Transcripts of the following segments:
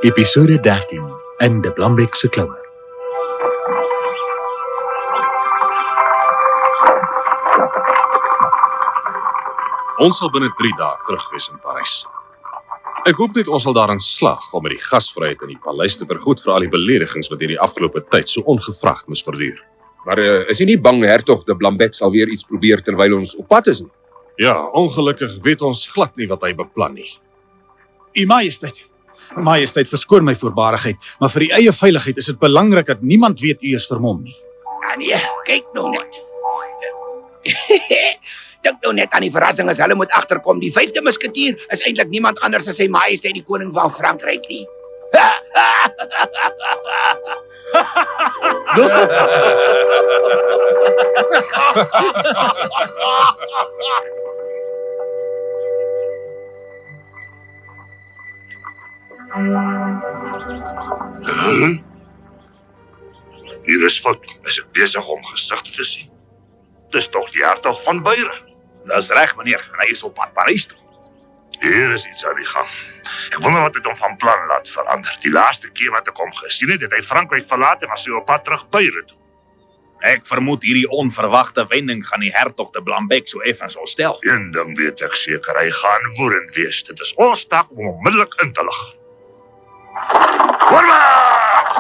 Episode 13 in De Blambekse Klauwer. Ons sal binne 3 dae terug wees in Parys. Ek hoop net ons sal daarin slag om met die gasvryheid in die paleis te vergoed vir al die beledigings wat hierdie afgelope tyd so ongevraagd moes verduur. Maar is jy nie bang hertog de Blambek sal weer iets probeer terwyl ons op pad is nie? Ja, ongelukkig weet ons glad nie wat hy beplan nie. U Majesteit, verskoon my voorbarigheid, maar vir die eie veiligheid is dit belangrik dat niemand weet u is vermom nie. Ja nee, kyk nou net. Dink nou net aan die verrassing as hulle moet agterkom. Die 5de musketier is eintlik niemand anders as sy Majesteit die koning van Frankryk nie. Hier is fout. Is ek besig om gesigte te sien? Dis tog die hertog van Beieren. Dis reg, meneer. Hy is op pad Parys toe. Hier is iets aan die gang. Ek wonder wat het hom van plan laat verander. Die laaste keer wat ek hom gesien het, het hy Frankryk verlaat en was hy op pad terug Beieren toe. Ek vermoed hierdie onverwagte wending gaan die hertog de Blambek so effens ontstel. Een ding weet ek seker, hy gaan woedend wees. Dit is ons taak om onmiddellik in te lig. Voorwaarts!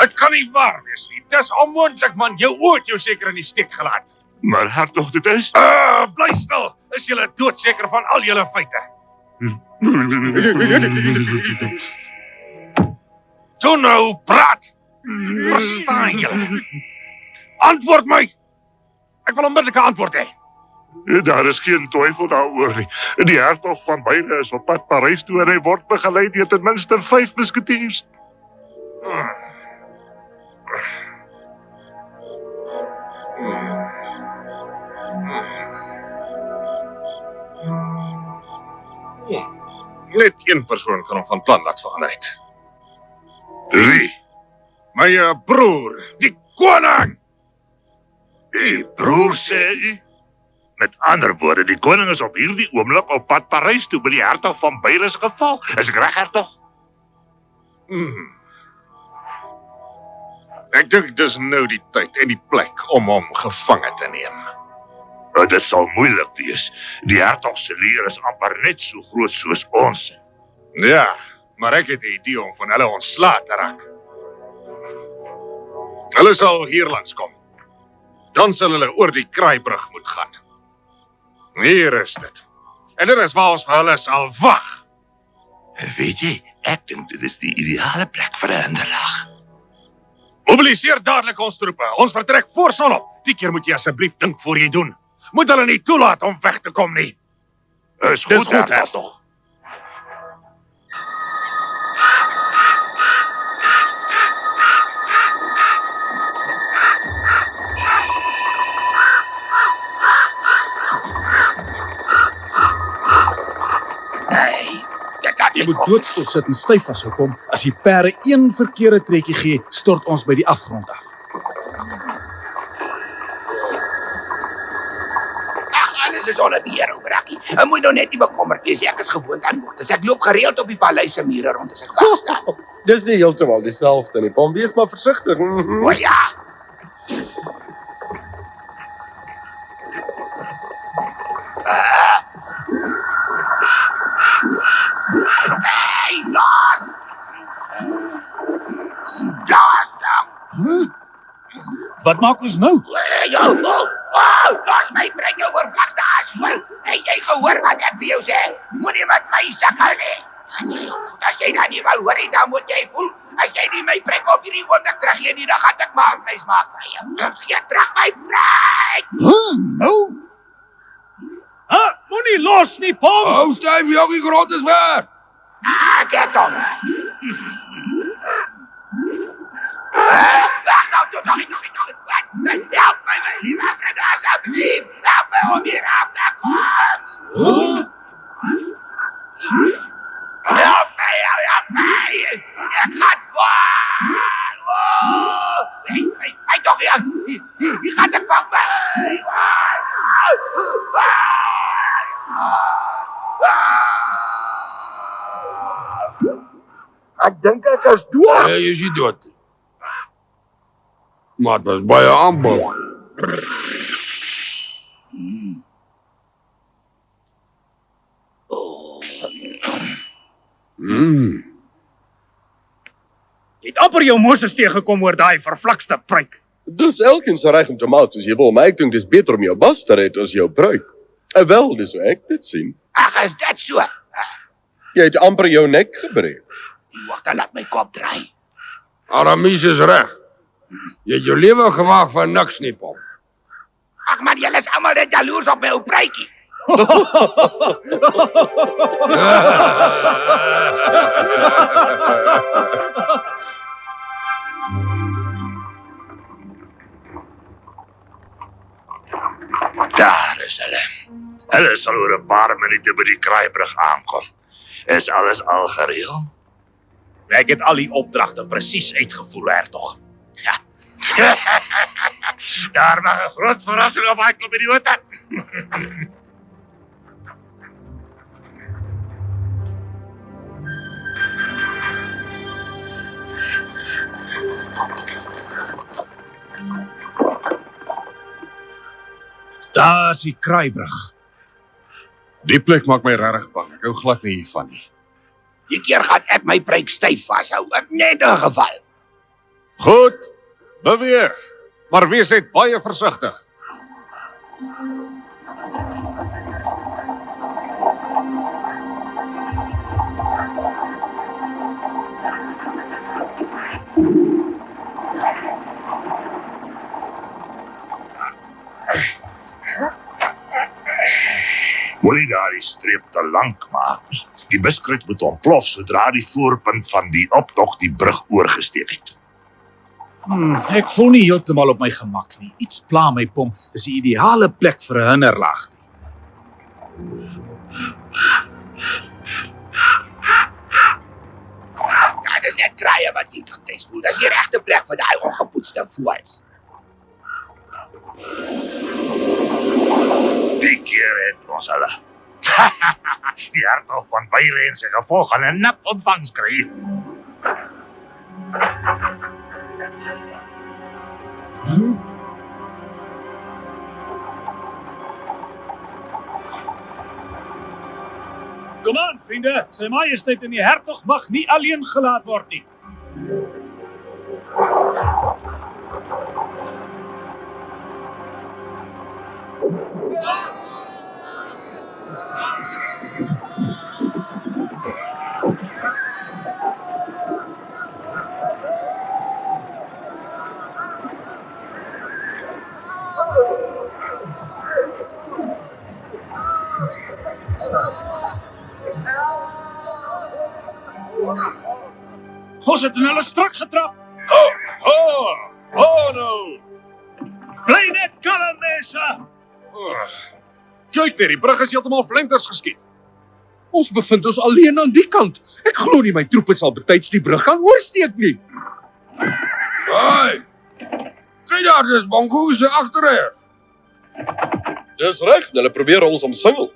Dit kan nie waar wees nie. Dis onmoontlik, man. Jou oor jou seker in die steek gelaat. Maar hertog, dit is... Bly stil. Is julle doodseker van al julle feite? Toe nou, praat! Verstaan julle? Antwoord my! Ek wil onmiddellike antwoord hê. Daar is geen twyfel daaroor nie. Die hertog van Beieren is op pad Parys toe en hy word begelei deur ten minste 5 musketiers. Net een persoon kan hom van plan laat verander het. Wie? My broer, die koning! Die broer sê u? Met ander woorde, die koning is op hierdie oomblik op pad Parys toe by die hertog van Beieren se geval. Is ek reg, hertog? Ek dink dis nou die tyd en die plek om hom gevange te neem. Dit sal moeilik wees. Die hertog se leer is amper net so groot soos ons. Ja, maar ek het die idee om van hulle ontslae te raak. Hulle sal hierlands kom. Dan sal hulle oor die kraaibrug moet gaan. Hier is dit. En dit is waar ons vir hulle sal wag. Weet jy, ek dink dit is die ideale plek vir 'n hinderlaag. Mobiliseer dadelik ons troepe. Ons vertrek voor sonop. Die keer moet jy asseblief dink voor jy doen. Moet hulle nie toelaat om weg te kom nie. Is goed, hertog. Hey, dit laat Jy my moet kom. doodstil sit en styf vashou kom. As die perde een verkeerde trekkie gee, stort ons by die afgrond af. Ag, alles is onder beheer, ou brakkie. Ek moet nou net nie bekommerd wees, ek is gewoond aan moord. Ek loop gereeld op die paleis se mure rond as ek wag staan. Dis nie heeltemal dieselfde nie, Pom. Wees maar versigtig. O ja. Hey, los! Los hom! Wat maak ons nou? Los my, bring jou oorvlakste ashool. Het jy gehoor wat ek vir jou sê? Moenie met my sukkel nie. As jy dan nie wil hoor nie, dan moet jy voel. As jy nie my prik op hierdie oomblik teruggee nie, dan gaan ek maar vleis maak by jou. Gee terug my prik! Nou? Moenie los nie, Pom! Hou styf, joggie grond is weg. Ek het hom. Wag nou, toe nog. Help my, my lieve vriend, asseblief. Help my om hier af te kom. Help my. Ek gaan val. Hey, toch hier. Hier gaat ek vang my. Ek dink ek is dood. Ja, jy is nie dood nie. Maar het was baie aanbod. Jy het amper jou Moses teëgekom oor daai vervlakste pruik. Dis elkeen se reg om te maak soos jy wil, maar ek dink dis beter om jou bas te red as jou bruik. Wel, dis hoe ek dit sien. Ag, is dit so? Jy het amper jou nek gebreek. Wag, dan laat my kop draai. Aramies is reg. Jy het jou lewe gewaag van niks nie, Pom. Ag man, julle is almal net jaloers op my ou pruikie. Daar is hulle. Hulle sal oor 'n paar minute by die kraaibrug aankom. Is alles al gereël? Ek het al die opdragte presies uitgevoer, hertog. Ja. Daar mag 'n groot verrassing op daai klop idiote. Daar is die kraaibrug. Die plek maak my regtig bang. Ek hou glad nie hiervan nie. Die keer gaan ek my pruik styf vashou, net in geval. Goed. Beweeg. Maar wees net baie versigtig. Moenie daardie streep te lank maak nie. Die buskruit moet ontplof sodra die voorpunt van die optog die brug oorgesteek het. Ek voel nie heeltemal op my gemak nie. Iets pla my, Pom. Dis die ideale plek vir 'n hinderlaag. Ja, dis net kraaie wat nie kan teks voel. Dis die regte plek vir daai ongepoetste voëls. Die keer het ons hulle. Die hertog van Beieren en sy gevolg gaan 'n nap ontvangs kry. Kom aan, vriende. Sy Majesteit en die hertog mag nie alleen gelaat word nie. Ons het in hulle strak getrap. Oh no. Bly net kalm, mense. Kyk net, die brug is heeltemal flenters geskiet. Ons bevind ons alleen aan die kant. Ek glo nie my troepe sal betyds die brug gaan oorsteek nie. Hey! Kyk daar, dis Bongo se agterhuis. Dis reg, hulle probeer ons omsingel.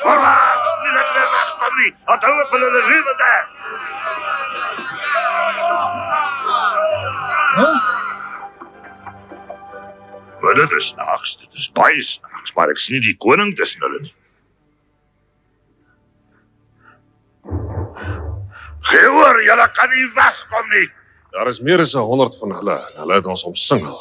Voorwaarts, nie dat hulle wegkom nie. Onthou op hulle lewe daar. Maar dit is snaaks, dit is baie snaaks, maar ek sien nie die koning tussen hulle nie. Gehoor, julle kan nie wegkom nie. Daar is meer as 100 van hulle en hulle het ons omsingel.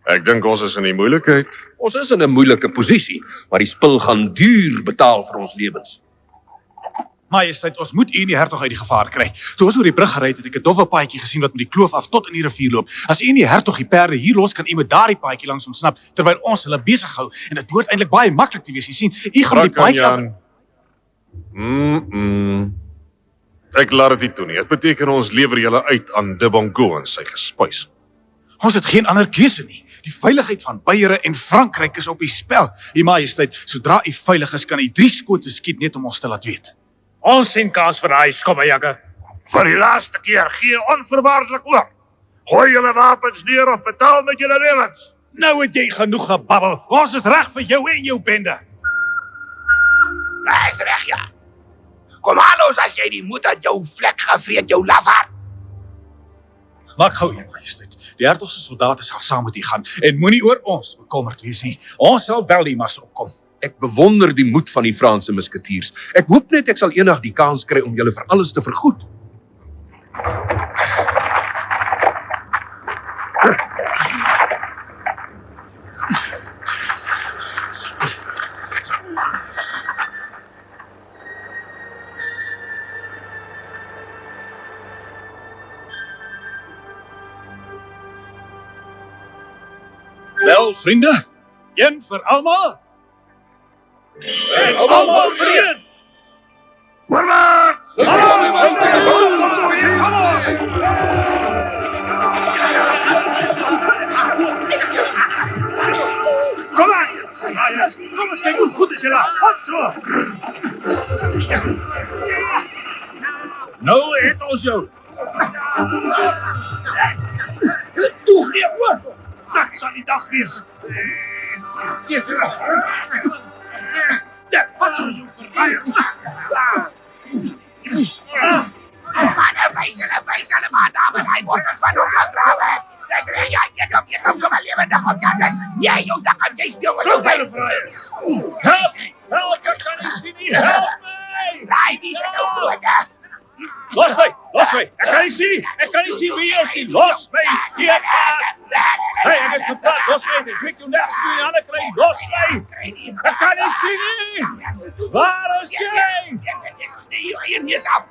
Ek dink ons is in die moeilikheid. Ons is in 'n moeilike posisie, maar die spil gaan duur betaal vir ons lewens. Majesteit, ons moet u en die hertog uit die gevaar kry. Toe ons oor die brug gery het ek 'n dowwe paadjie gesien wat met die kloof af tot in die rivier loop. As u en die hertog die perde hier los, kan u met daardie paadjie langs ontsnap terwyl ons hulle besig hou en dit behoort eintlik baie maklik te wees. Jy sien, u gaan die paadjie af. Ek laat dit nie toe nie. Dit beteken ons lewer julle uit aan De Bongo en sy gespuis. Ons het geen ander keuse nie. Die veiligheid van Beiere en Frankryk is op die spel. U Majesteit, sodra u veilig is, kan u 3 skote skiet net om ons te laat weet. Ons sien kans vir daai skobbejakker. Vir die laaste keer, gee onverwaardelik oor. Gooi julle wapens neer of betaal met julle lewens. Nou het jy genoeg gebabbel. Ons is reg vir jou en jou bende. Dis reg, ja. Kom aan ons as jy die moed uit jou vlek gevreet, jou lafaard. Maak gou, u Majesteit. Die hertog se soldate sal saam met u gaan en moenie oor ons bekommerd wees nie. Ons sal wel die mas opkom. Ek bewonder die moed van die Franse musketiers. Ek hoop net ek sal eendag die kans kry om julle vir alles te vergoed. Wel, vriende, een vir almal. En almal vir een. Voorwaarts! Kom aan! Kom eens kyk hoe goed is julle. Vat so. Nou het ons jou. Toe gee oor. Dat sal die dag wees. Wat sal jou verraai? Manne, wys hulle maar daar met hy word ons van ons gegrawe. Dis reg, ja, jy kom sommer lewendig op jare. Jy jou dak aan jy speel met jou Help! Help, ek kan nie sien nie. Help my! Raai die se nou groot. Los my! Ek kan nie sien nie. Ek kan nie sien wie is die. Los my! Hier. Hey, ek het gepraat. Los my. Ek klik jou net skoon aan kry. Los my! Ek kan nie sien nie. Waar is jy? Hier nie af.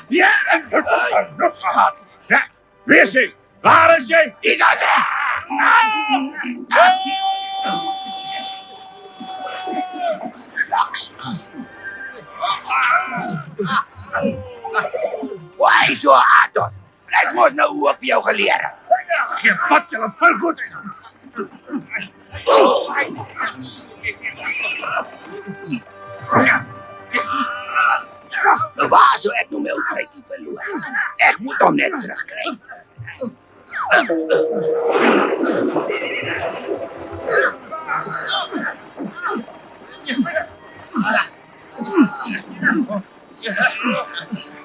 Ja, ek het genoeg gehad. Ja, wie is jy? Waar is jy? Dis as. Why so atos? Dis mos nou ook vir jou geleer. Geen pad julle vergoed. Waar sou ek nou my ou tydjie verloor? Ek moet hom net terugkry.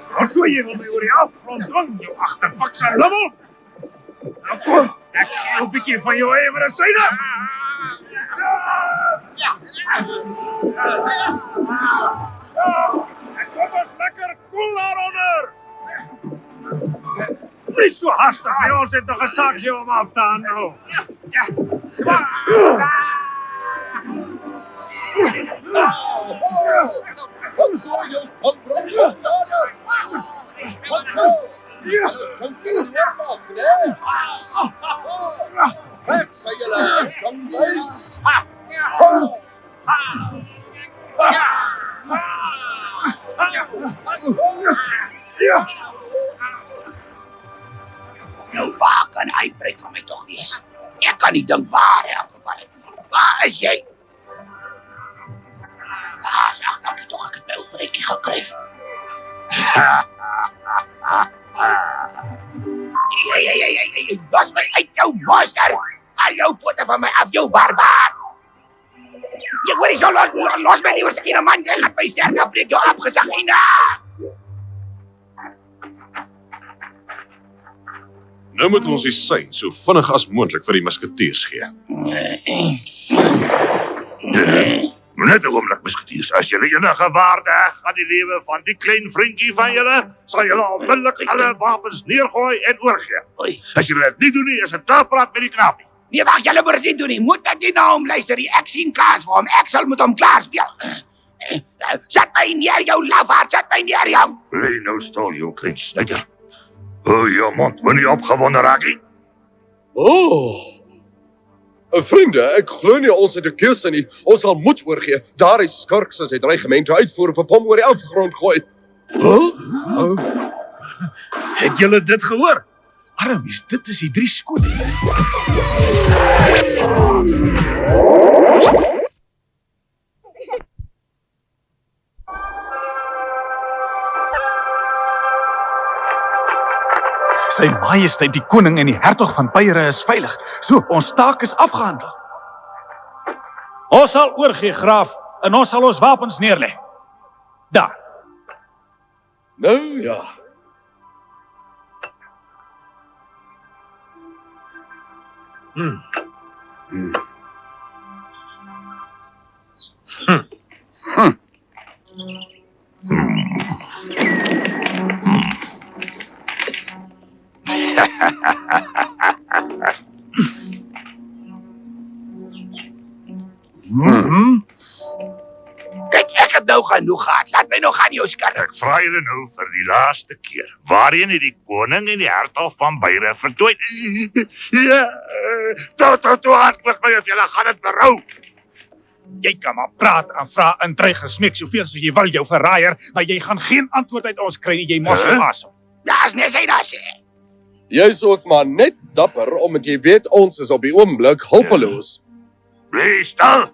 Wat so jy wil my oor die afgrond dwing, jou agterpakse lummel? Nou kom, ek gee jou 'n bietjie van jou eie medisyne. Ek kom ons lekker koel daaronder. Nie so hastig nie, ons het nog 'n saakjie om af te handel. Nou vaak kan uitbreek van my tog wees. Ek kan nie dink waar hy afgeval het. Waar is jy? Ag, dankie tog, ek het my uitbreekie gekry. Jy, los my uit jou monster! Al jou pote van my af, jou barbaar! Jy hoor nie so, los my nie, oor stekine man, jy gaat my sterk afbreek, jou afgezagina! Nou moet ons die sein so vinnig as moontlik vir die musketiers gee. Net 'n oomblik, musketiers. As julle enige waarde heg aan die lewe van die klein vriendjie van julle, sal julle onmiddellik alle wapens neergooi en oorgee. Oei. As julle dit nie doen nie, is dit klaarpraat met die knapie. Nee, wacht, julle moet dit nie doen nie. Moet ek nie na hom luister nie. Ek sien kans vir hom. Ek sal met hom klaarspeel. Zet my neer, jou lafaard. Zet my neer, jou. Bly nou stil, jou klein snyder. Hou jou mond, moenie opgewonde raak nie. Vriende, ek glo nie ons het 'n keuse nie. Ons sal moed oorgee. Daar is skurks as hy dreigemente uitvoer of 'n bom oor die afgrond gooi. Het julle dit gehoor? Armies, dit is die 3 skole. Sy Majesteit die koning en die hertog van Beiere is veilig. So, ons taak is afgehandel. Ons sal oorgee, graaf, en ons sal ons wapens neerlê. Daar. Nou ja. Kijk, ek het nou genoeg gehad. Laat my nog gaan, jou skurk. Ek vra julle nou vir die laaste keer. Waarheen het die koning en die hertog van Beiere verdwyn? Ja, toe hartlik my of julle gaan dit berou. Jy kan maar praat en vra en dreig en smeek soveel soos jy wil, jou verraaier, maar jy gaan geen antwoord uit ons kry nie, jy mos jou asem. Daar's net sy daar sê. Jy's ook maar net dapper, omdat jy weet ons is op die oomblik hulpeloos. Bly stil.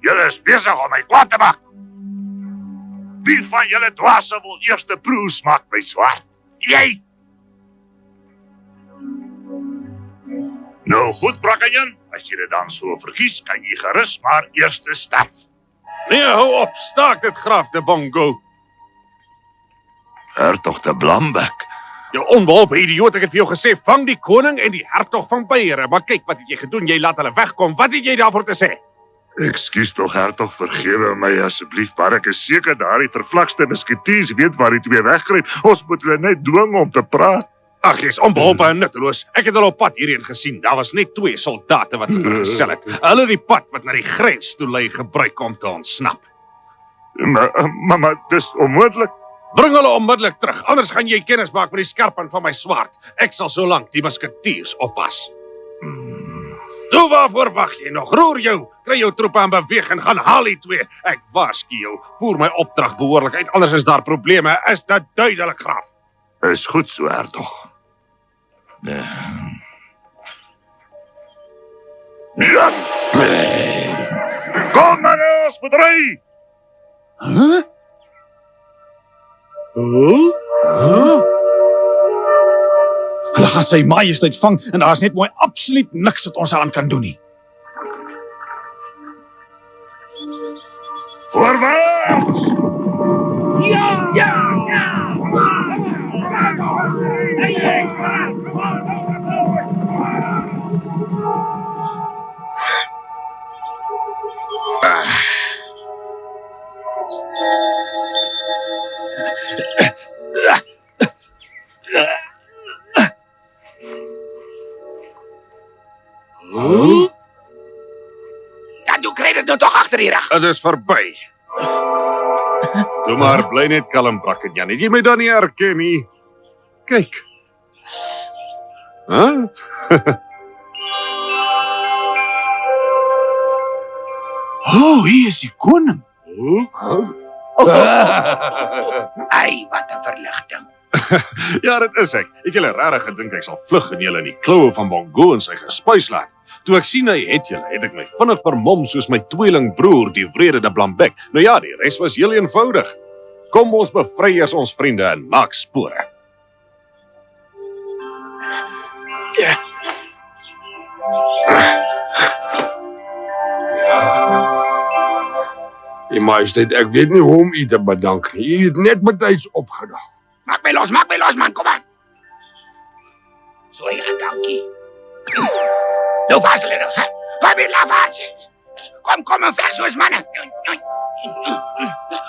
Julle is besig om my kwaad te maak. Wie van julle dwaase wil eers 'n proe smaak by swart? Jy! Nou goed, Brakkenjan. As jy dit dan so verkies, kan jy gerus maar eers sterf. Nee, hou op, staak dit, graaf de Bongo. Hertog de Blambek. Jou onbeholpe idioot, ek het vir jou gesê, vang die koning en die hertog van Beiere. Maar kyk, wat het jy gedoen? Jy laat hulle wegkom. Wat het jy daarvoor te sê? Ekskuus tog, hertog, vergewe my asseblief, maar ek is seker daardie vervlakste musketiers weet waar die twee weggryp. Ons moet hulle net dwing om te praat. Ag, jy's onbeholpe en nutteloos. Ek het hulle op pad hierheen gesien. Daar was net 2 soldate wat vergesel het. Hulle die pad wat na die grens toe lei gebruik om te ontsnap. Maar dis onmoontlik. Bring hulle onmiddellik terug, anders gaan jy kennis maak met die skerpunt van my swaard. Ek sal solank die musketiers oppas. Toe waarvoor wag jy nog? Roer jou, kry jou troepe aan beweeg en gaan haal die 2. Ek waarsku jou, voer my opdrag behoorlik uit, anders is daar probleme. Is dit duidelik, graaf? Is goed so, hertog. Ja. Kom maar ons bedry! Hulle gaan sy Majesteit vang en daar is net mooi absoluut niks wat ons aan kan doen nie. Voorwaarts! Dan toe kry dit nou toch agter die rug. Dit is verby. Toe maar, bly net kalm, Brakkenjan. Het jy my dan nie herken nie? Kyk. Hier is die koning. Ai, wat 'n verligting. Ja, dit is ek. Ek julle regtig gedink ek sal vlug en julle in die kloue van Bongo en sy gespuis laat. Toe ek sien hy het julle, het ek my vinnig vermom soos my tweelingbroer, die wrede de Blambeck. Nou ja, die res was heel eenvoudig. Kom ons bevry eers ons vriende en maak spore. Majesteit, ek weet nie hoe om u te bedank nie. U het net betyds opgedag. Maak my los, man, kom aan. So ja, dankie. Nou vas hulle nog, hè? Kom hier, lafaartje. Kom en veg soos manne.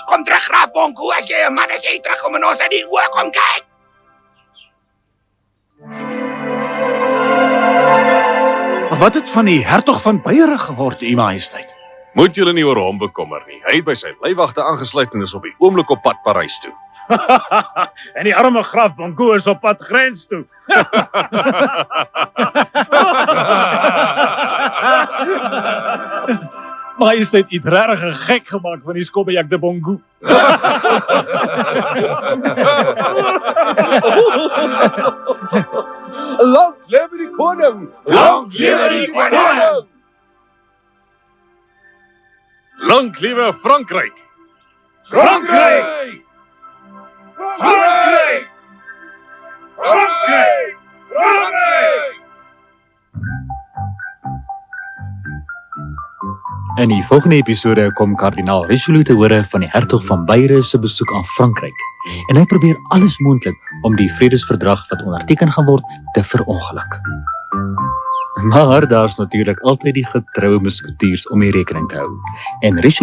Kom terug, graaf Bongo, as jy 'n man is, jy terugkom en ons uit die oë kom kyk. Wat het van die hertog van Beieren geword, U Majesteit? Moet julle nie oor hom bekommer nie. Hy het by sy leiwagte aangesluit en is op die oomblik op pad Parys toe. En die arme graaf Bongo is op pad grens toe. Majesteit, U het regtig 'n gek gemaak van die skobbejak de Bongo. Lang lewe die koning! Lang lewe die koning! Lank lewe Frankryk! Frankryk! Frankryk! Frankryk! Frankryk! In die volgende episode kom kardinaal Richelieu te hore van die hertog van Beieren se besoek aan Frankryk en hy probeer alles moontlik om die vredesverdrag wat onderteken gaan word te verongeluk. Maar daar's natuurlik altyd die getroue musketiers om die rekening te hou en Richelieu